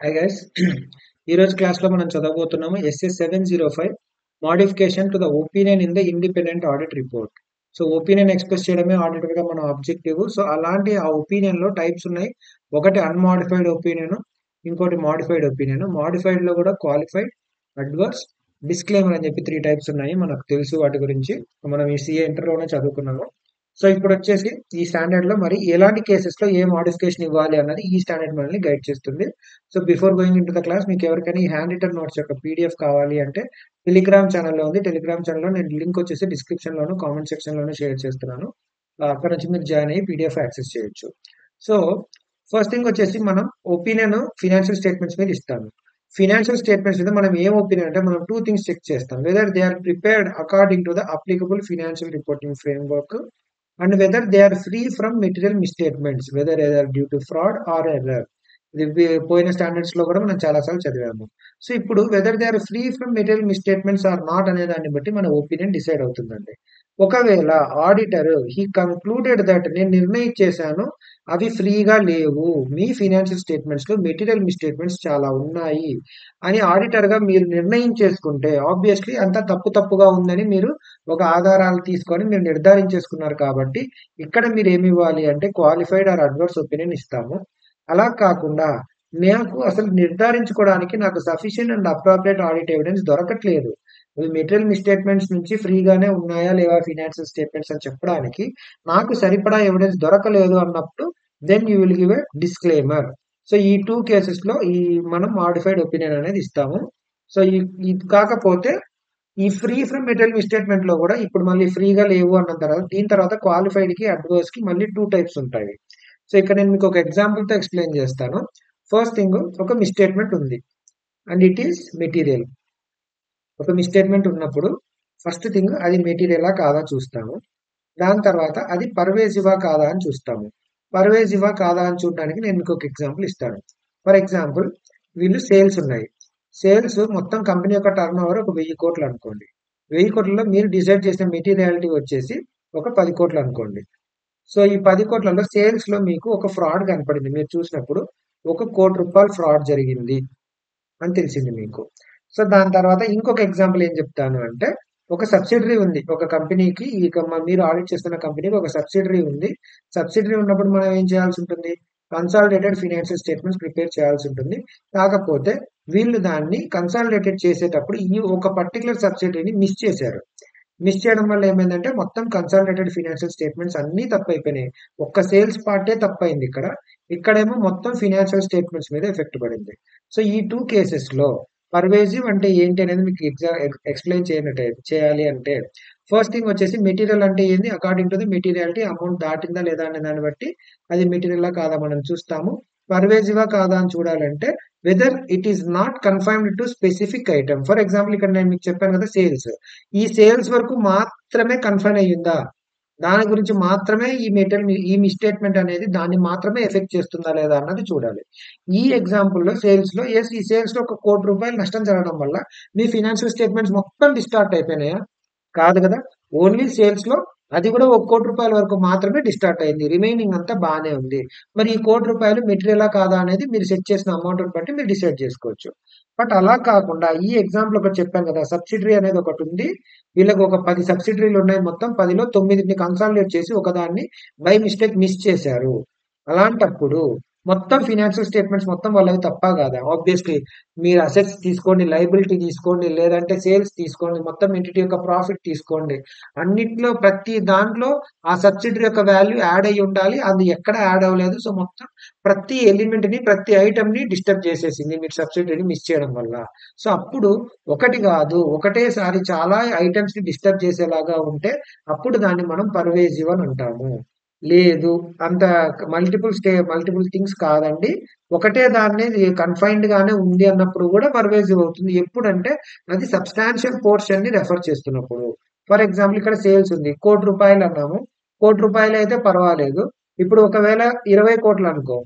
Hi guys. ఈరోజు క్లాస్లో మనం చదవబోతున్నాము SS705 modification to the opinion in the independent audit report. So opinion express చేయడమే auditor గా మన ఆబ్జెక్టివ్. సో అలాంటి ఆ ఒపీనియన్ లో టైప్స్ ఉన్నాయి. ఒకటి అన్మాడిఫైడ్ ఒపీనియన్, ఇంకోటి మాడిఫైడ్ ఒపీనియన్. మాడిఫైడ్ లో కూడా క్వాలిఫైడ్, అడ్వర్స్, డిస్క్లైమర్ అని చెప్పి 3 టైప్స్ ఉన్నాయి. మనకు తెలుసు వాటి గురించి. మనం ఈ సిఏ ఇంటర్లోనే చదువుకున్నాము. సో ఇప్పుడు వచ్చేసి ఈ స్టాండర్డ్ లో మరి ఎలాంటి కేసెస్ లో ఏ మోడిఫికేషన్ ఇవ్వాలి అన్నది ఈ స్టాండర్డ్ మనల్ని గైడ్ చేస్తుంది. So before going in to the class, మీకు ఎవరికైనా ఈ హ్యాండ్ రిటన్ నోట్స్ యొక్క పీడిఎఫ్ కావాలి అంటే టెలిగ్రామ్ ఛానల్లో ఉంది. టెలిగ్రామ్ ఛానల్లో నేను లింక్ వచ్చేసి డిస్క్రిప్షన్ లోను, కామెంట్ సెక్షన్ లోను షేర్ చేస్తున్నాను. అక్కడ నుంచి మీరు జాయిన్ అయ్యి పీడిఎఫ్ యాక్సెస్ చేయొచ్చు. సో ఫస్ట్ థింగ్ వచ్చేసి మనం ఒపీనియన్ ఫినాన్షియల్ స్టేట్మెంట్స్ మీద ఇస్తాము. ఫినాన్షియల్ స్టేట్మెంట్స్ మీద మనం ఏం ఒపీనియన్ అంటే మనం 2 థింగ్స్ చెక్ చేస్తాం. Whether they are prepared according to the applicable financial reporting framework and whether they are free from material misstatements, whether they are due to fraud or error. ఇది పోయిన standards లో కూడా మనం చాలా సార్లు చదివాము. సో ఇప్పుడు whether they are free from material misstatements or not అనే దాన్ని బట్టి మన ఒపీనియన్ డిసైడ్ అవుతుందండి. ఒకవేళ ఆడిటర్ హీ కంక్లూడెడ్ దట్ నేను నిర్ణయించేశాను అవి ఫ్రీగా లేవు, మీ ఫినాన్షియల్ స్టేట్మెంట్స్ లో మెటీరియల్ మిస్టేట్మెంట్స్ చాలా ఉన్నాయి అని ఆడిటర్ గా మీరు నిర్ణయించేసుకుంటే ఆబ్వియస్లీ అంతా తప్పుగా ఉందని మీరు ఒక ఆధారాలు తీసుకొని మీరు నిర్ధారించేసుకున్నారు. కాబట్టి ఇక్కడ మీరు ఏమి ఇవ్వాలి అంటే క్వాలిఫైడ్ ఆర్ అడ్వర్స్ ఒపీనియన్ ఇస్తాము. అలా కాకుండా నాకు అసలు నిర్ధారించుకోవడానికి నాకు sufficient and appropriate audit evidence దొరకట్లేదు, ఇవి మెటీరియల్ మిస్టేట్మెంట్స్ నుంచి ఫ్రీగానే ఉన్నాయా లేవా ఫినాన్షియల్ స్టేట్మెంట్స్ అని చెప్పడానికి నాకు సరిపడా ఎవిడెన్స్ దొరకలేదు అన్నప్పుడు then you will give a disclaimer. So ఈ 2 కేసెస్ లో ఈ మనం మాడిఫైడ్ ఒపీనియన్ అనేది ఇస్తాము. సో ఇది కాకపోతే ఈ ఫ్రీ ఫ్రమ్ మెటీరియల్ మిస్టేట్మెంట్ లో కూడా ఇప్పుడు మళ్ళీ ఫ్రీగా లేవు అన్న తర్వాత దీని తర్వాత క్వాలిఫైడ్ కి అడ్వర్స్ కి మళ్ళీ 2 టైప్స్ ఉంటాయి. సో ఇక్కడ నేను మీకు ఒక ఎగ్జాంపుల్ తో ఎక్స్ప్లెయిన్ చేస్తాను. ఫస్ట్ థింగ్, ఒక మిస్టేట్మెంట్ ఉంది అండ్ ఇట్ ఈస్ మెటీరియల్. ఒక మిస్టేట్మెంట్ ఉన్నప్పుడు ఫస్ట్ థింగ్ అది మెటీరియలా కాదా చూస్తాము. దాని తర్వాత అది పర్వేసివా కాదా అని చూస్తాము. పర్వేసివా కాదా అని చూడడానికి నేను మీకు ఒక ఎగ్జాంపుల్ ఇస్తాను. ఫర్ ఎగ్జాంపుల్, వీళ్ళు సేల్స్ ఉన్నాయి. సేల్స్ మొత్తం కంపెనీ యొక్క టర్న్ ఓవర్ ఒక 1000 కోట్లు అనుకోండి. 1000 కోట్లలో మీరు డిసైడ్ చేసిన మెటీరియాలిటీ వచ్చేసి ఒక 10 కోట్లు అనుకోండి. సో ఈ 10 కోట్లలో సేల్స్ లో మీకు ఒక ఫ్రాడ్ కనపడింది. మీరు చూసినప్పుడు ₹1,00,00,000 ఫ్రాడ్ జరిగింది అని తెలిసింది మీకు. సో దాని తర్వాత ఇంకొక ఎగ్జాంపుల్ ఏం చెప్తాను అంటే, ఒక సబ్సిడరీ ఉంది ఒక కంపెనీకి. మీరు ఆడిట్ చేస్తున్న కంపెనీకి ఒక సబ్సిడరీ ఉంది. సబ్సిడరీ ఉన్నప్పుడు మనం ఏం చేయాల్సి ఉంటుంది? కన్సాలిడేటెడ్ ఫినాన్షియల్ స్టేట్మెంట్స్ ప్రిపేర్ చేయాల్సి ఉంటుంది. కాకపోతే వీళ్ళు దాన్ని కన్సాలిడేటెడ్ చేసేటప్పుడు ఈ ఒక పర్టికులర్ సబ్సిడరీని మిస్ చేశారు. మిస్ చేయడం వల్ల ఏమైందంటే మొత్తం కన్సాలిడేటెడ్ ఫినాన్షియల్ స్టేట్మెంట్స్ అన్ని తప్పైపోయినాయి. ఒక్క సేల్స్ పార్టే తప్పైంది ఇక్కడ. ఇక్కడేమో మొత్తం ఫినాన్షియల్ స్టేట్మెంట్స్ మీద ఎఫెక్ట్ పడింది. సో ఈ 2 కేసెస్ లో పర్వేసివ్ అంటే ఏంటి అనేది మీకు ఎక్స్ప్లెయిన్ చేయాలి అంటే, ఫస్ట్ థింగ్ వచ్చేసి మెటీరియల్ అంటే ఏంది, according to the materiality amount దాటిందా లేదా అనే దాన్ని బట్టి అది మెటీరియల్ కాదా మనం చూస్తాము. పర్వేసివా కాదా అని చూడాలంటే whether it is not confined to specific item. For example ఇక్కడ నేను మీకు చెప్పాను కదా సేల్స్, ఈ సేల్స్ వరకు మాత్రమే కన్ఫైన్ అయ్యిందా, దాని గురించి మాత్రమే ఈ మిస్టేట్మెంట్ అనేది దాన్ని మాత్రమే ఎఫెక్ట్ చేస్తుందా లేదా అన్నది చూడాలి. ఈ ఎగ్జాంపుల్లో సేల్స్ లో ఈ సేల్స్ లో ₹1,00,00,000 నష్టం జరగడం వల్ల మీ ఫినాన్షియల్ స్టేట్మెంట్స్ మొత్తం డిస్టార్ట్ అయిపోయినాయా? కాదు కదా. ఓన్లీ సేల్స్ లో అది కూడా ₹1,00,00,000 వరకు మాత్రమే డిస్టార్ట్ అయింది, రిమైనింగ్ అంతా బాగానే ఉంది. మరి ఈ ₹1,00,00,000 మెటీరియలా కాదా అనేది మీరు సెట్ చేసిన అమౌంట్ బట్టి మీరు డిసైడ్ చేసుకోవచ్చు. బట్ అలా కాకుండా ఈ ఎగ్జాంపుల్ ఒకటి చెప్పాను కదా, సబ్సిడరీ అనేది ఒకటి ఉంది. వీళ్ళకి ఒక 10 సబ్సిడరీలు ఉన్నాయి. మొత్తం 10లో 9ని కన్సాలిడేట్ చేసి ఒకదాన్ని బై మిస్టేక్ మిస్ చేశారు. అలాంటప్పుడు మొత్తం ఫినాన్షియల్ స్టేట్మెంట్స్ మొత్తం వాళ్ళవి తప్పా కాదా? ఆబ్వియస్లీ మీరు అసెట్స్ తీసుకోండి, లయబిలిటీ తీసుకోండి, లేదంటే సేల్స్ తీసుకోండి, మొత్తం ఎంటిటీ యొక్క ప్రాఫిట్ తీసుకోండి, అన్నిట్లో ప్రతి దాంట్లో ఆ సబ్సిడరీ యొక్క వాల్యూ యాడ్ అయ్యి ఉండాలి. అది ఎక్కడ యాడ్ అవ్వలేదు. సో మొత్తం ప్రతి ఎలిమెంట్ ని ప్రతి ఐటమ్ ని డిస్టర్బ్ చేసేసింది మీరు సబ్సిడరీని మిస్ చేయడం వల్ల. సో అప్పుడు ఒకటి కాదు, ఒకటేసారి చాలా ఐటమ్స్ ని డిస్టర్బ్ చేసేలాగా ఉంటే అప్పుడు దాన్ని మనం పర్వేసివ్ అని అంటాము. లేదు, అంత మల్టిపుల్ థింగ్స్ కాదండి, ఒకటే దాన్ని కన్ఫైన్డ్ గానే ఉంది అన్నప్పుడు కూడా పర్వేసివ్ అవుతుంది. ఎప్పుడంటే అది సబ్స్టాన్షియల్ పోర్షన్ ని రెఫర్ చేస్తున్నప్పుడు. ఫర్ ఎగ్జాంపుల్ ఇక్కడ సేల్స్ ఉంది, ₹1,00,00,000 అన్నాము. ₹1,00,00,000 అయితే పర్వాలేదు. ఇప్పుడు ఒకవేళ 20 కోట్లు అనుకో,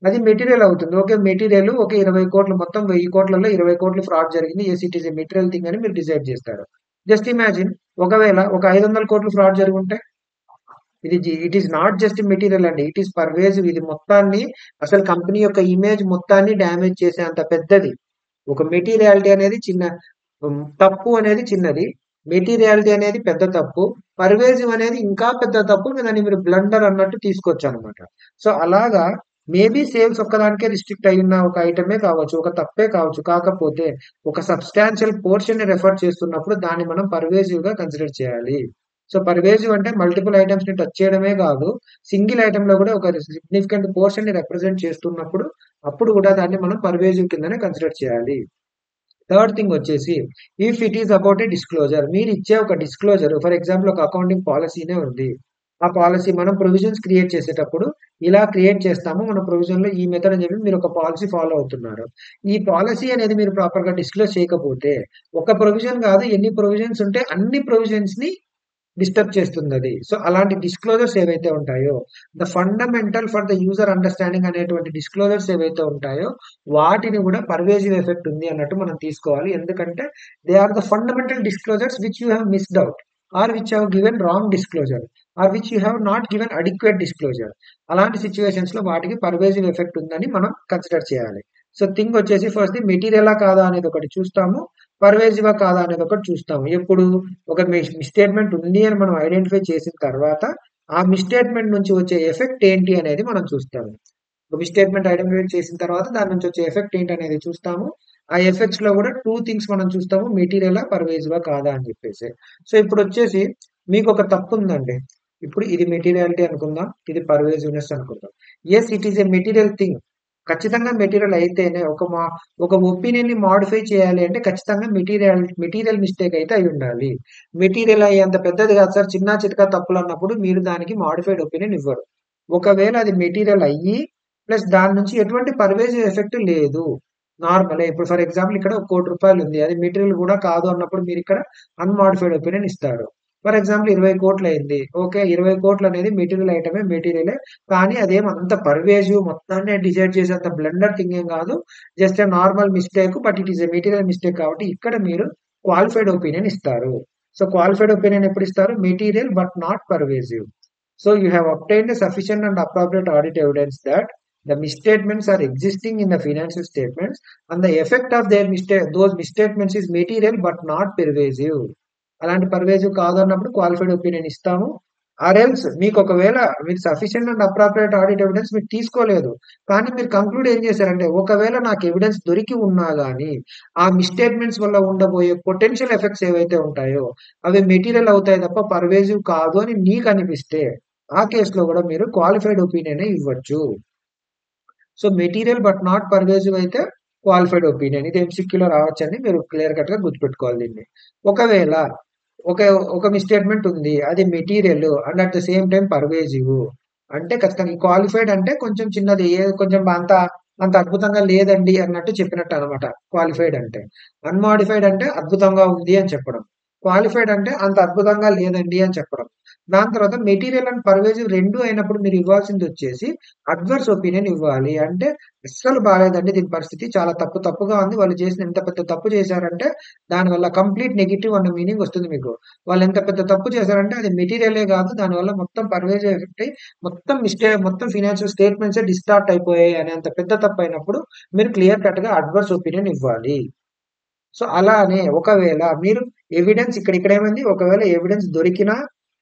అది మెటీరియల్ అవుతుంది. ఓకే, మెటీరియల్ ఒక 20 కోట్లు, మొత్తం 1000 కోట్లలో 20 కోట్లు ఫ్రాడ్ జరిగింది. Yes it is a material thing అని మీరు డిసైడ్ చేస్తారు. జస్ట్ ఇమాజిన్, ఒకవేళ ఒక 500 కోట్లు ఫ్రాడ్ జరుగుంటే it is not just material అండి. It is pervasive. ఇది మొత్తాన్ని అసలు కంపెనీ యొక్క ఇమేజ్ మొత్తాన్ని డ్యామేజ్ చేసేంత పెద్దది. ఒక మెటీరియాలిటీ అనేది చిన్న తప్పు అనేది చిన్నది. మెటీరియాలిటీ అనేది పెద్ద తప్పు. పర్వేజివ్ అనేది ఇంకా పెద్ద తప్పు. దాన్ని మీరు బ్లండర్ అన్నట్టు తీసుకోవచ్చనమాట. సో, అలాగా మేబీ సేల్స్ ఒక్కదానికే రిస్ట్రిక్ట్ అయ్యున్న ఒక ఐటమే కావచ్చు. ఒక తప్పే కావచ్చు. కాకపోతే ఒక సబ్‌స్టాన్షియల్ పోర్షన్‌ని రెఫర్ చేస్తున్నప్పుడు దాన్ని మనం పర్వేజివ్‌గా కన్సిడర్ చేయాలి. సో, పర్వేజివ్ అంటే మల్టిపుల్ ఐటెమ్స్‌ని టచ్ చేయడమే కాదు. సింగిల్ ఐటెమ్‌లో కూడా ఒక సిగ్నిఫికెంట్ పోర్షన్‌ని రిప్రజెంట్ చేస్తున్నప్పుడు అప్పుడు కూడా దాన్ని మనం పర్వేజివ్ కిందనే కన్సిడర్ చేయాలి. థర్డ్ థింగ్ వచ్చేసి if it is about a disclosure, మీరు ఇచ్చే ఒక డిస్క్లోజర్ ఫర్ ఎగ్జాంపుల్ ఒక అకౌంటింగ్ పాలసీనే ఉంది. ఆ పాలసీ మనం ప్రొవిజన్స్ క్రియేట్ చేసేటప్పుడు ఇలా క్రియేట్ చేస్తాము. మన ప్రొవిజన్ లో ఈ మెథడ్ అని చెప్పి మీరు ఒక పాలసీ ఫాలో అవుతున్నారు. ఈ పాలసీ అనేది మీరు ప్రాపర్ గా డిస్క్లోజ్ చేయకపోతే ఒక ప్రొవిజన్ కాదు ఎన్ని ప్రొవిజన్స్ ఉంటే అన్ని ప్రొవిజన్స్ ని డిస్టర్బ్ చేస్తుందది. సో, అలాంటి డిస్క్లోజర్స్ ఏవైతే ఉంటాయో, the fundamental for the user understanding అనేటువంటి డిస్క్లోజర్స్ ఏవైతే ఉంటాయో, వాటిని గూడా పర్వేసివ్ ఎఫెక్ట్ ఉంది అన్నట్టు మనం తీసుకోవాలి. ఎందుకంటే, they are the fundamental disclosures which you have missed out or which have given wrong disclosure or which you have not given adequate disclosure. అలాంటి సిట్యుయేషన్స్‌లో వాటికి పర్వేసివ్ ఎఫెక్ట్ ఉందని మనం కన్సిడర్ చేయాలి. సో, థింగ్ వచ్చేసి ఫస్ట్‌ది మెటీరియలా కాదా అనేది ఒకటి చూస్తాము. పర్వేసివా కాదా అనేది ఒకటి చూస్తాము. ఎప్పుడు ఒక మిస్‌స్టేట్‌మెంట్ ఉంది అని మనం ఐడెంటిఫై చేసిన తర్వాత, ఆ మిస్‌స్టేట్‌మెంట్ నుంచి వచ్చే ఎఫెక్ట్ ఏంటి అనేది మనం చూస్తాము. ఒక మిస్‌స్టేట్‌మెంట్ ఐడెంటిఫై చేసిన తర్వాత దాని నుంచి వచ్చే ఎఫెక్ట్ ఏంటనేది చూస్తాము. ఆ ఎఫెక్ట్స్‌లో కూడా 2 థింగ్స్ మనం చూస్తాము. మెటీరియలా, పర్వేసివా కాదా అని చెప్పేసి. సో, ఇప్పుడొచ్చేసి మీకొక తప్పుందండి. ఇప్పుడు ఇది మెటీరియాలిటీ అనుకుందాం. ఇది పర్వేసివ్‌నెస్ అనుకుందాం. Yes, it is a material thing. ఖచ్చితంగా మెటీరియల్ అయితేనే ఒక ఒపీనియన్‌ని మోడిఫై చేయాలి అంటే ఖచ్చితంగా మెటీరియల్ మిస్టేక్ అయితే అయ్యుండాలి. మెటీరియల్ అయ్యేంత పెద్దది కాదు సార్. చిన్నా చితకా తప్పులన్నప్పుడు మీరు దానికి మోడిఫైడ్ ఒపీనియన్ ఇవ్వరు. ఒకవేళ అది మెటీరియల్ అయ్యి ప్లస్ దాని నుంచి ఎటువంటి పర్వేసివ్ ఎఫెక్ట్ లేదు. నార్మలే. ఇప్పుడు ఫర్ ఎగ్జాంపుల్ ఇక్కడ ఒక రూ. 1,00,00,000 ఉంది. అది మెటీరియల్ కూడా కాదు అన్నప్పుడు మీరిక్కడ అన్‌మోడిఫైడ్ ఒపీనియన్ ఇస్తారు. ఫర్ ఎగ్జాంపుల్ 20,00,00,000 అయింది. ఓకే. 20,00,00,000 అనేది మెటీరియల్ ఐటమే మెటీరియలే. కానీ అదేం అంత పర్వేసివ్ మొత్తాన్ని డిసైడ్ చేసేంత బ్లెండర్ థింగ్ ఏం కాదు. Just a normal mistake. But it is a material mistake కాబట్టి ఇక్కడ మీరు క్వాలిఫైడ్ ఒపీనియన్ ఇస్తారు. సో, క్వాలిఫైడ్ ఒపీనియన్ ఎప్పుడు ఇస్తారు? Material but not pervasive. So you have obtained a sufficient and appropriate audit evidence that the misstatements are existing in the financial statements and the effect of those misstatements is material but not pervasive. అలాంటి pervasive కాదన్నప్పుడు qualified opinion ఇస్తాము. Or else మీకు ఒకవేళ మీరు sufficient and appropriate audit evidence మీరు తీసుకోలేదు. కానీ మీరు conclude ఏం చేశారంటే ఒకవేళ నాకు ఎవిడెన్స్ దొరికి ఉన్నా గాని ఆ మిస్‌స్టేట్‌మెంట్స్ వల్ల ఉండబోయే పొటెన్షియల్ ఎఫెక్ట్స్ ఏవైతే ఉంటాయో అవి మెటీరియల్ అవుతాయి తప్ప పర్వేసివ్ కాదు అని నీకు అనిపిస్తే ఆ కేస్‌లో గూడా మీరు క్వాలిఫైడ్ ఒపీనియనే ఇవ్వచ్చు. So, material but not pervasive అయితే క్వాలిఫైడ్ ఒపీనియన్. ఇది ఎంసీక్యూలో రావచ్చండి. మీరు క్లియర్ కట్‌గా గుర్తుపెట్టుకోవాలి దీన్ని. ఒకవేళ ఒక ఒక మిస్‌స్టేట్‌మెంట్ ఉంది. అది material and at the same time pervasive. అంటే ఖచ్చితంగా ఈ క్వాలిఫైడ్ అంటే కొంచెం చిన్నది. కొంచెం అంత అద్భుతంగా లేదండి అన్నట్టు చెప్పినట్టనమాట క్వాలిఫైడ్ అంటే. అన్‌మోడిఫైడ్ అంటే అద్భుతంగా ఉంది అని చెప్పడం. క్వాలిఫైడ్ అంటే అంత అద్భుతంగా లేదండి అని చెప్పడం. దాని తర్వాత మెటీరియల్ అండ్ పర్వేసివ్ 2 అయినప్పుడు మీరు ఇవ్వాల్సిందొచ్చేసి అడ్వర్స్ ఒపీనియన్ ఇవ్వాలి. అంటే అస్సలు బాలేదండి దీని పరిస్థితి. చాలా తప్పుగా ఉంది. వాళ్ళు చేసిన ఎంత పెద్ద తప్పు చేశారంటే దానివల్ల కంప్లీట్ నెగెటివ్ అన్న మీనింగ్ వస్తుంది మీకు. వాళ్ళు ఎంత పెద్ద తప్పు చేశారంటే అది మెటీరియలే కాదు. దానివల్ల మొత్తం పర్వేసివ్ ఎఫెక్ట్ అయ్యి మొత్తం ఫైనాన్షియల్ స్టేట్‌మెంట్సే డిస్టార్ట్ అయిపోయాయి అనేంత పెద్ద తప్పయినప్పుడు మీరు క్లియర్ కట్‌గా అడ్వర్స్ ఒపీనియన్ ఇవ్వాలి. సో, అలానే ఒకవేళ మీరు ఎవిడెన్స్ ఇక్కడేమైంది ఒకవేళ ఎవిడెన్స్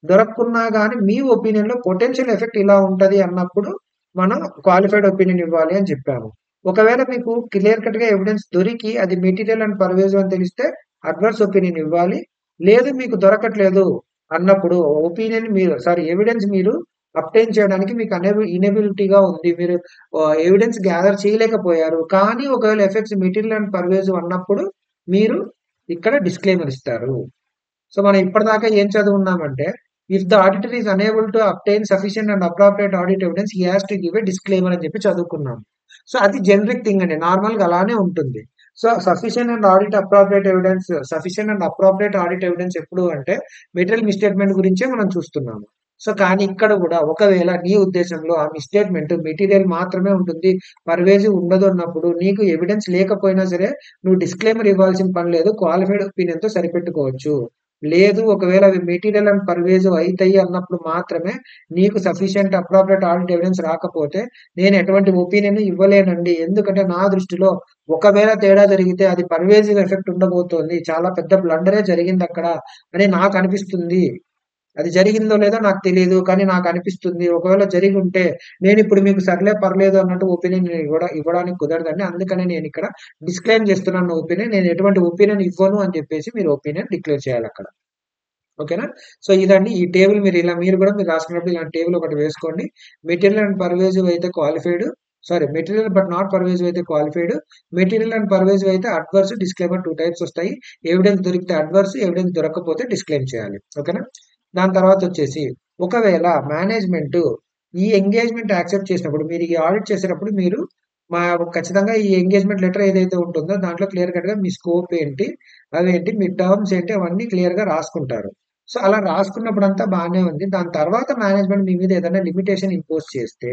దొరక్కున్నా గాని మీ ఒపీనియన్‌లో పొటెన్షియల్ ఎఫెక్ట్ ఇలా ఉంటది అన్నప్పుడు మనం క్వాలిఫైడ్ ఒపీనియన్ ఇవ్వాలి అని చెప్పాము. ఒకవేళ మీకు క్లియర్ కట్‌గా ఎవిడెన్స్ దొరికి అది మెటీరియల్ అండ్ పర్వేసివ్ అని తెలిస్తే అడ్వర్స్ ఒపీనియన్ ఇవ్వాలి. లేదు మీకు దొరకట్లేదు అన్నప్పుడు ఎవిడెన్స్ మీరు అబ్టైన్ చేయడానికి మీకు ఇనెబిలిటీగా ఉంది. మీరు ఎవిడెన్స్ గ్యాదర్ చేయలేకపోయారు. కానీ ఒకవేళ ఎఫెక్ట్స్ మెటీరియల్ అండ్ పర్వేసివ్ అన్నప్పుడు మీరు ఇక్కడ డిస్క్లైమర్ ఇస్తారు. సో, మనం ఇప్పటిదాకా ఏం చదువుకున్నామంటే, if the auditor is unable to obtain sufficient and appropriate audit evidence he has to give a disclaimer అని చెప్పి చదువుకున్నాం. సో, అది జనరిక్ థింగ్ అండి. నార్మల్‌గా అలానే ఉంటుంది. So, sufficient and appropriate audit evidence ఎప్పుడు అంటే మెటీరియల్ మిస్‌స్టేట్‌మెంట్ గురించే మనం చూస్తున్నాము. సో, కానీ ఇక్కడ గూడా ఒకవేళ నీ ఉద్దేశంలో ఆ మిస్‌స్టేట్‌మెంట్ మెటీరియల్ మాత్రమే ఉంటుంది. పర్వేసివ్ ఉండదు అన్నప్పుడు నీకు ఎవిడెన్స్ లేకపోయినా సరే నువ్వు డిస్క్లైమర్ ఇవ్వాల్సిన పని లేదు. క్వాలిఫైడ్ ఒపీనియన్‌తో సరిపెట్టుకోవచ్చు. లేదు ఒకవేళ అవి మెటీరియల్ అండ్ పర్వేజివ్ అయితాయి అన్నప్పుడు మాత్రమే నీకు సఫిషియంట్ అప్రాప్రియేట్ ఆడిట్ ఎవిడెన్స్ రాకపోతే నేను ఎటువంటి ఒపీనియన్ ఇవ్వలేనండి. ఎందుకంటే నా దృష్టిలో ఒకవేళ తేడా జరిగితే అది పర్వేజివ్ ఎఫెక్ట్ ఉండబోతోంది. చాలా పెద్ద బ్లండరే జరిగిందక్కడ అని నాకనిపిస్తుంది. అది జరిగిందో లేదో నాకు తెలీదు. కానీ నాకనిపిస్తుంది. ఒకవేళ జరిగుంటే నేనిప్పుడు మీకు సర్లే పర్లేదు అన్నట్టు ఒపీనియన్ ఇవ్వడానికి కుదరదండి. అందుకనే నేనిక్కడ డిస్క్లెయిమ్ చేస్తున్నాను నా ఒపీనియన్. నేను ఎటువంటి ఒపీనియన్ ఇవ్వను అని చెప్పేసి మీరు ఒపీనియన్ డిక్లేర్ చేయాలక్కడ. ఓకేనా? సో ఇదండి ఈ టేబుల్ మీరు కూడా మీరు రాసుకున్నప్పుడు ఇలాంటి టేబుల్ ఒకటి వేసుకోండి. మెటీరియల్ అండ్ పర్వేజివ్ అయితే qualified. Material but not pervasive అయితే క్వాలిఫైడ్. మెటీరియల్ అండ్ పర్వేజివ్ అయితే అడ్వర్స్, డిస్క్లైమర్ 2 టైప్స్ వస్తాయి. ఎవిడెన్స్ దొరికితే అడ్వర్స్, ఎవిడెన్స్ దొరకకపోతే డిస్క్లెయిమ్ చేయాలి. ఓకేనా? దాని తర్వాత వచ్చేసి ఒకవేళ మేనేజ్మెంట్ ఈ ఎంగేజ్మెంట్ యాక్సెప్ట్ చేసినప్పుడు మీరు ఈ ఆడిట్ చేసేటప్పుడు మీరు మా ఖచ్చితంగా ఈ ఎంగేజ్మెంట్ లెటర్ ఏదైతే ఉంటుందో దాంట్లో క్లియర్ కట్ గా మీ స్కోప్ ఏంటి, అవేంటి, మీ టర్మ్స్ ఏంటి అవన్నీ క్లియర్ గా రాసుకుంటారు. సో అలా రాసుకున్నప్పుడంతా బానే ఉంది. దాని తర్వాత మేనేజ్మెంట్ మీ మీద ఏదైనా లిమిటేషన్ ఇంపోజ్ చేస్తే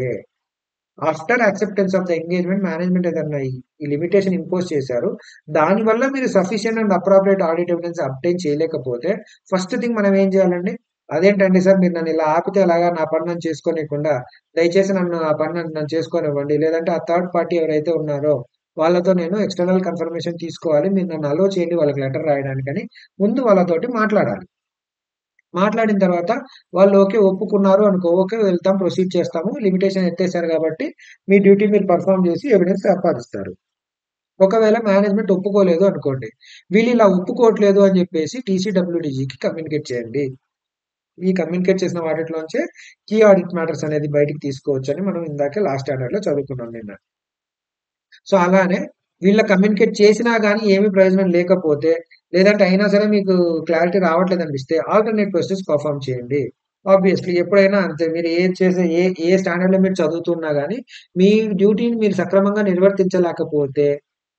after acceptance of the engagement management ఏదన్నా ఈ లిమిటేషన్ ఇంపోజ్ చేశారు. దానివల్ల మీరు sufficient and appropriate audit evidence obtain చేయలేకపోతే ఫస్ట్ థింగ్ మనం ఏం చేయాలండి? అదేంటండి సార్ మీరు నన్ను ఇలా ఆపితే ఎలాగా నా పని నన్ను చేసుకోనీయకుండా దయచేసి నన్ను ఆ పని నన్ను చేసుకోనివ్వండి. లేదంటే ఆ థర్డ్ పార్టీ ఎవరైతే ఉన్నారో వాళ్ళతో నేను ఎక్స్టర్నల్ కన్ఫర్మేషన్ తీసుకోవాలి. మీరు నన్ను అలో చేయండి వాళ్ళకి లెటర్ రాయడానికని ముందు వాళ్ళతోటి మాట్లాడాలి. మాట్లాడిన తర్వాత వాళ్ళు ఓకే ఒప్పుకున్నారు అనుకో, ఓకే వెళ్తాం ప్రొసీడ్ చేస్తాము. లిమిటేషన్ ఎత్తేసారు కాబట్టి మీ డ్యూటీ మీరు పర్ఫార్మ్ చేసి ఎవిడెన్స్ సంపాదిస్తారు. ఒకవేళ మేనేజ్మెంట్ ఒప్పుకోలేదు అనుకోండి. వీళ్ళు ఇలా ఒప్పుకోవట్లేదు అని చెప్పేసి టీసీడబ్ల్యూడీజీకి కమ్యూనికేట్ చేయండి. ఈ కమ్యూనికేట్ చేసిన వాటిలోంచే కీ ఆడిట్ మ్యాటర్స్ అనేది బయటికి తీసుకోవచ్చు అని మనం ఇందాకే లాస్ట్ స్టాండర్డ్ లో చదువుకున్నాం నిన్న. సో అలానే వీళ్ళ కమ్యూనికేట్ చేసినా గానీ ఏమి ప్రయోజనం లేకపోతే, లేదంటే అయినా సరే మీకు క్లారిటీ రావట్లేదు అనిపిస్తే ఆల్టర్‌నేట్ ప్రొసెస్ పర్ఫార్మ్ చేయండి. ఆబ్వియస్‌లీ ఎప్పుడైనా అంతే. మీరు ఏది చేసే ఏ స్టాండర్డ్‌లో మీరు చదువుతున్నా గానీ, మీ డ్యూటీని మీరు సక్రమంగా నిర్వర్తించలేకపోతే,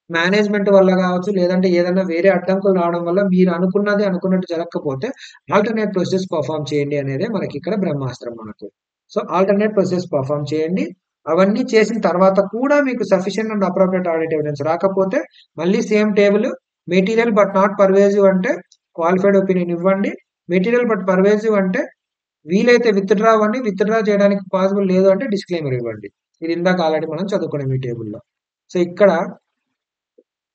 మేనేజ్‌మెంట్ వల్ల గావచ్చు, లేదంటే ఏదన్నా వేరే అడ్డంకులు రావడం వల్ల మీరు అనుకున్నది అనుకున్నట్టు జరగకపోతే, ఆల్టర్‌నేట్ ప్రొసెస్ పర్ఫార్మ్ చేయండి అనేదే మనకిక్కడ బ్రహ్మాస్త్రం మనకు. సో, ఆల్టర్‌నేట్ ప్రొసెస్ పర్ఫార్మ్ చేయండి. అవన్నీ చేసిన తర్వాత కూడా మీకు sufficient and appropriate audit evidence రాకపోతే మళ్ళీ same table material but not pervasive అంటే క్వాలిఫైడ్ ఒపీనియన్ ఇవ్వండి. మెటీరియల్ బట్ పర్వేజివ్ అంటే వీలైతే విత్‌డ్రా అవ్వండి. విత్‌డ్రా చేయడానికి పాసిబుల్ లేదు అంటే డిస్క్లైమర్ ఇవ్వండి. ఇది ఇందాక ఆల్రెడీ మనం చదువుకున్నాం ఈ టేబుల్‌లో. సో, ఇక్కడ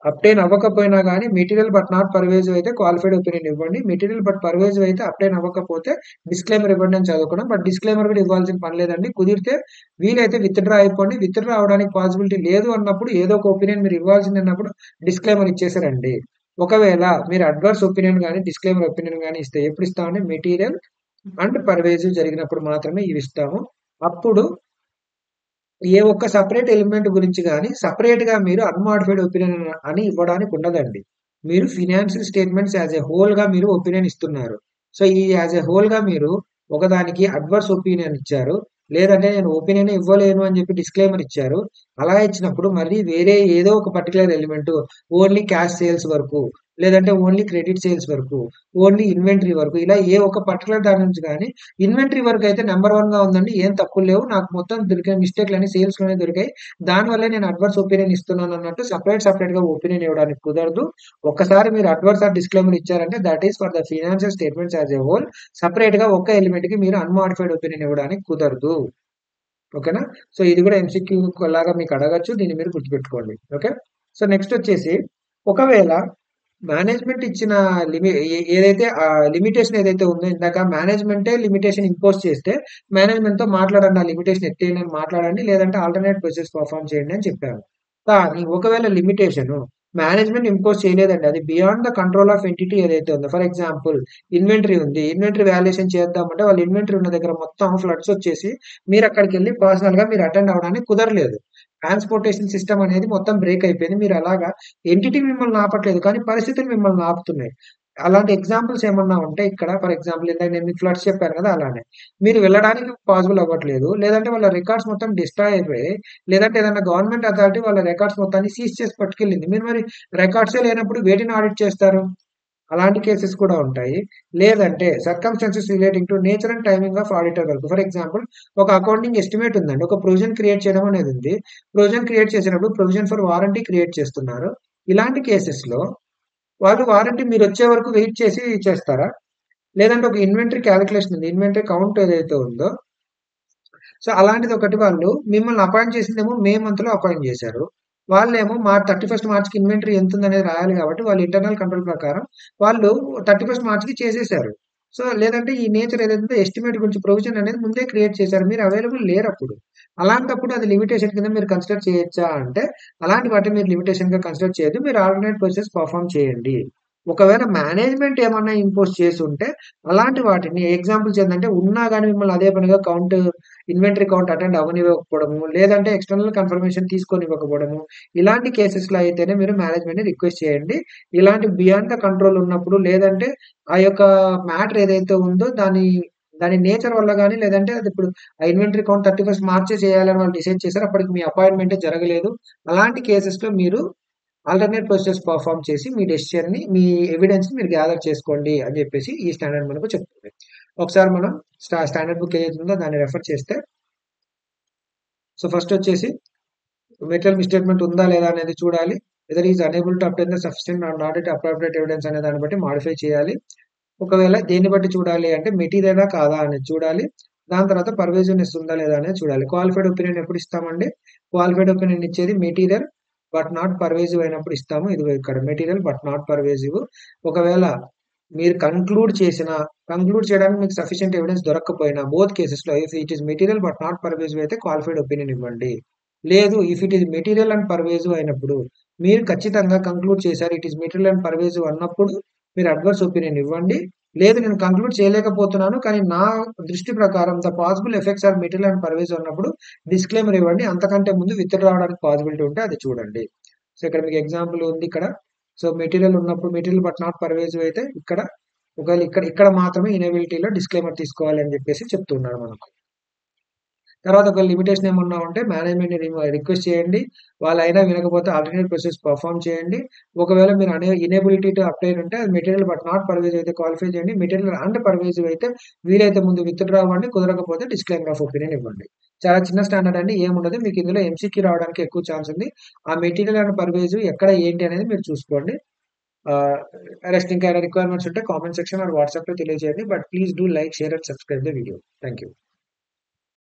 అబ్టైన్ అవ్వకపోయినా గానీ మెటీరియల్ బట్ నాట్ పర్వేజివ్ అయితే క్వాలిఫైడ్ ఒపీనియన్ ఇవ్వండి. మెటీరియల్ బట్ పర్వేజివ్ అయితే అబ్టైన్ అవ్వకపోతే డిస్క్లైమర్ ఇవ్వండి అని చదువుకున్నాం. బట్ డిస్క్లైమర్ కూడా ఇవ్వాల్సిన పని లేదండి. కుదిరితే వీలైతే విత్‌డ్రా అయిపోండి. విత్‌డ్రా అవ్వడానికి పాసిబిలిటీ లేదు అన్నప్పుడు ఏదో ఒక ఒపీనియన్ మీరు ఇవ్వాల్సిందన్నప్పుడు డిస్క్లైమర్ ఇచ్చేసారండి. ఒకవేళ మీరు అడ్వర్స్ ఒపీనియన్ గానీ, డిస్క్లైమర్ ఒపీనియన్ గానీ ఇస్తే ఎప్పుడు ఇస్తామంటే మెటీరియల్ అండ్ పర్వేజివ్ జరిగినప్పుడు మాత్రమే ఇవి ఇస్తాము. అప్పుడు ఏ ఒక్క సెపరేట్ ఎలిమెంట్ గురించి గాని సెపరేట్‌గా మీరు అన్‌మోడిఫైడ్ ఒపీనియన్ అని ఇవ్వడానికి ఉండదండి. మీరు ఫినాన్షియల్ స్టేట్మెంట్స్ యాస్ ఎ హోల్‌గా మీరు ఒపీనియన్ ఇస్తున్నారు. సో, ఈ యాస్ ఎ హోల్‌గా మీరు ఒకదానికి అడ్వర్స్ ఒపీనియన్ ఇచ్చారు. లేదంటే నేను ఒపీనియనే ఇవ్వలేను అని చెప్పి డిస్క్లైమర్ ఇచ్చారు. అలా ఇచ్చినప్పుడు మళ్ళీ వేరే ఏదో ఒక particular element only cash sales వరకు, లేదంటే ఓన్లీ క్రెడిట్ సేల్స్ వరకు, ఓన్లీ ఇన్వెంటరీ వరకు ఇలా ఏ ఒక్క పర్టిక్యులర్ దాని నుంచి గాని ఇన్వెంటరీ వరకైతే నంబర్ 1గా ఉందండి. ఏం తప్పులు లేవు. నాకు మొత్తం దొరికిన మిస్టేక్‌లన్నీ సేల్స్‌లోనే దొరికాయి. దానివల్లే నేను అడ్వర్స్ ఒపీనియన్ ఇస్తున్నాను అన్నట్టు సెపరేట్‌గా ఒపీనియన్ ఇవ్వడానికి కుదరదు. ఒక్కసారి మీరు అడ్వర్స్ ఆర్ డిస్క్లైమర్ ఇచ్చారంటే that is for the financial statements as a whole. సెపరేట్‌గా ఒక్క ఎలిమెంట్‌కి మీరు అన్‌మోడిఫైడ్ ఒపీనియన్ ఇవ్వడానికి కుదరదు. ఓకేనా? సో, ఇది కూడా ఎంసీక్యూ లాగా మీకు అడగొచ్చు. దీన్ని మీరు గుర్తుపెట్టుకోండి. ఓకే. సో, నెక్స్ట్ వచ్చేసి ఒకవేళ మేనేజ్మెంట్ ఇచ్చిన ఏదైతే లిమిటేషన్ ఏదైతే ఉందో ఇందాక మేనేజ్మెంటే లిమిటేషన్ ఇంపోజ్ చేస్తే మేనేజ్మెంట్‌తో మాట్లాడండి. ఆ లిమిటేషన్ ఎత్తేయండి అని మాట్లాడండి. లేదంటే ఆల్టర్‌నేట్ ప్రొసెస్ పర్ఫార్మ్ చేయండి అని చెప్పాను. కానీ ఒకవేళ లిమిటేషన్ మేనేజ్మెంట్ ఇంపోజ్ చేయలేదండి. అది beyond the control of entity ఏదైతే ఉందో. ఫర్ ఎగ్జాంపుల్ ఇన్వెంటరీ ఉంది. ఇన్వెంటరీ వాల్యుయేషన్ చేద్దామంటే వాళ్ళు ఇన్వెంటరీ ఉన్న దగ్గర మొత్తం ఫ్లడ్స్ వచ్చేసి మీరక్కడికెళ్లి పర్సనల్‌గా మీరు అటెండ్ అవ్వడానికి కుదరలేదు. ట్రాన్స్‌పోర్టేషన్ సిస్టమ్ అనేది మొత్తం బ్రేక్ అయిపోయింది. మీరు అలాగా ఎంటిటీ మిమ్మల్ని ఆపట్లేదు. కానీ పరిస్థితులు మిమ్మల్ని ఆపుతున్నాయి. అలాంటి ఎగ్జాంపుల్స్ ఏమన్నా ఉంటే ఇక్కడ ఫర్ ఎగ్జాంపుల్ ఇందాక నేను మీకు ఫ్లడ్స్ చెప్పాను కదా! అలానే. మీరు వెళ్ళడానికి పాసిబుల్ అవ్వట్లేదు. లేదంటే వాళ్ళ రికార్డ్స్ మొత్తం డిస్ట్రాయ్ అయిపోయాయి. లేదంటే ఏదైనా గవర్నమెంట్ అథారిటీ వాళ్ళ రికార్డ్స్ మొత్తాన్ని సీజ్ చేసి పట్టుకెళ్ళింది. మీరు మరి రికార్డ్సే లేనప్పుడు వేటిని ఆడిట్ చేస్తారు? అలాంటి కేసెస్ కూడా ఉంటాయి. లేదంటే circumstances relating to nature and timing of auditor work. For example ఒక అకౌంటింగ్ ఎస్టిమేట్ ఉందండి. ఒక ప్రొవిజన్ క్రియేట్ చేయడం అనేది ఉంది. ప్రొవిజన్ క్రియేట్ చేసినప్పుడు ప్రొవిజన్ ఫర్ వారంటీ క్రియేట్ చేస్తున్నారు. ఇలాంటి కేసెస్‌లో వాళ్ళు వారంటీ మీరొచ్చే వరకు వెయిట్ చేసి చేస్తారా? లేదంటే ఒక ఇన్వెంటరీ క్యాలిక్యులేషన్ ఉంది. ఇన్వెంటరీ కౌంట్ ఏదైతే ఉందో, సో అలాంటిది ఒకటి వాళ్ళు మిమ్మల్ని అపాయింట్ చేసిందేమో మే మంత్‌లో అపాయింట్ చేశారు. వాళ్ళేమో 31 మార్చ్‌కి ఇన్వెంటరీ ఎంతుందనేది రాయాలి కాబట్టి వాళ్ళ ఇంటర్నల్ కంట్రోల్ ప్రకారం వాళ్ళు 31 మార్చ్‌కి చేసేసారు. సో, లేదంటే ఈ నేచర్ ఏదైతుందో ఎస్టిమేట్ గురించి ప్రొవిజన్ అనేది ముందే క్రియేట్ చేశారు. మీరు అవైలబుల్ లేరప్పుడు. అలాంటప్పుడు అది లిమిటేషన్ కింద మీరు కన్సిడర్ చేయొచ్చా అంటే, అలాంటి వాటిని మీరు లిమిటేషన్‌గా కన్సిడర్ చేయొద్దు. మీరు ఆల్టర్‌నేట్ ప్రొసెస్ పెర్ఫార్మ్ చేయండి. ఒకవేళ మేనేజ్‌మెంట్ ఏమన్నా ఇంపోజ్ చేసుంటే, అలాంటి వాటిని ఎగ్జాంపుల్స్ ఏందంటే, ఉన్నా గాని మిమ్మల్ని అదే పనిగా ఇన్వెంటరీ కౌంట్ అటెండ్ అవ్వనివ్వకపోవడము, లేదంటే ఎక్స్‌టర్నల్ కన్ఫర్మేషన్ తీసుకోనివ్వకపోవడము, ఇలాంటి కేసెస్‌లో అయితేనే మీరు మేనేజ్‌మెంట్‌ని రిక్వెస్ట్ చేయండి. ఇలాంటి బియాండ్ ద కంట్రోల్ ఉన్నప్పుడు, లేదంటే ఆ యొక్క మ్యాటర్ ఏదైతే ఉందో దాని నేచర్ వల్ల గాని, లేదంటే అదిప్పుడు ఆ ఇన్వెంటరీ కౌంట్ 31 మార్చే చేయాలని వాళ్ళు డిసైడ్ చేసారు. అప్పటికి మీ అపాయింట్‌మెంటే జరగలేదు. అలాంటి కేసెస్‌లో మీరు ఆల్టర్‌నేట్ ప్రొసెస్ పెర్ఫార్మ్ చేసి మీ డెసిషన్‌ని, మీ ఎవిడెన్స్‌ని మీరు గ్యాదర్ చేసుకోండి అని జెప్పేసి ఈ స్టాండర్డ్ మనకు చెప్తుంది. ఒకసారి మనం స్టాండర్డ్ బుక్ ఏదైతే ఉందో దాన్ని రెఫర్ చేస్తే, సో ఫస్ట్ వచ్చేసి మెటీరియల్ మిస్‌స్టేట్‌మెంట్ ఉందా లేదా అనేది చూడాలి. Whether is unable to obtain the sufficient or not at appropriate evidence అనే దాన్ని బట్టి మోడిఫై చేయాలి. ఒకవేళ దేన్ని బట్టి చూడాలి అంటే మెటీరియలా కాదా అనేది చూడాలి. దాని తర్వాత పర్వేసివ్‌నెస్ ఉందా లేదా అనేది చూడాలి. క్వాలిఫైడ్ ఒపీనియన్ ఎప్పుడు ఇస్తామండి? క్వాలిఫైడ్ ఒపీనియన్ ఇచ్చేది మెటీరియల్ బట్ నాట్ పర్వేసివ్ అయినప్పుడు ఇస్తాము. ఇదిగో ఇక్కడ మెటీరియల్ బట్ నాట్ పర్వేసివ్. ఒకవేళ మీరు కంక్లూడ్ చేయడానికి మీకు సఫిషియెంట్ ఎవిడెన్స్ దొరక్కపోయినా బోత్ కేసెస్‌లో if it is material but not pervasive అయితే క్వాలిఫైడ్ ఒపీనియన్ ఇవ్వండి. లేదు if it is material and pervasive అయినప్పుడు మీరు ఖచ్చితంగా కంక్లూడ్ చేశారు it is material and pervasive అన్నప్పుడు మీరు అడ్వర్స్ ఒపీనియన్ ఇవ్వండి. లేదు నేను కంక్లూడ్ చేయలేకపోతున్నాను. కానీ నా దృష్టి ప్రకారం the possible effects are material and pervasive అన్నప్పుడు డిస్క్లైమర్ ఇవ్వండి. అంతకంటే ముందు విత్‌డ్రా అవ్వడానికి పాసిబిలిటీ ఉంటే అది చూడండి. సో, ఇక్కడ మీకు ఎగ్జాంపుల్ ఉంది ఇక్కడ. సో, మెటీరియల్ ఉన్నప్పుడు మెటీరియల్ బట్ నాట్ పర్వేసివ్ అయితే ఇక్కడ ఒకవేళ ఇక్కడ మాత్రమే ఇనేబిలిటీలో డిస్క్లైమర్ తీసుకోవాలి అని చెప్పేసి చెప్తున్నారు మనకు. తర్వాత ఒక లిమిటేషన్ ఏమన్నా ఉంటే మేనేజ్‌మెంట్‌ని రిక్వెస్ట్ చేయండి. వాళ్ళైనా వినకపోతే ఆల్టర్‌నేట్ ప్రొసెస్ పెర్ఫార్మ్ చేయండి. ఒకవేళ మీరు ఇనేబిలిటీ టు అప్లై ఉంటే అది మెటీరియల్ బట్ నాట్ పర్వేసివ్ అయితే క్వాలిఫై చేయండి. మెటీరియల్ అండ్ పర్వేసివ్ అయితే వీలైతే ముందు విత్‌డ్రా అవ్వండి. కుదరకపోతే డిస్క్లైమర్ ఆఫ్ ఒపీనియన్ ఇవ్వండి. చాలా చిన్న స్టాండర్డ్ అండి. ఏముండదు. మీకు ఇందులో ఎంసీక్యూ రావడానికి ఎక్కువ ఛాన్స్ ఉంది. ఆ మెటీరియల్ అండ్ పర్వేసివ్ ఎక్కడ ఏంటి అనేది మీరు చూసుకోండి. ఆహ్, రెస్ట్ ఇంకా ఏమైనా రిక్వైర్మెంట్స్ ఉంటే కామెంట్ సెక్షన్ ఆర్ వాట్సాప్‌లో తెలియజేయండి. But please do like, share and subscribe the video. Thank you.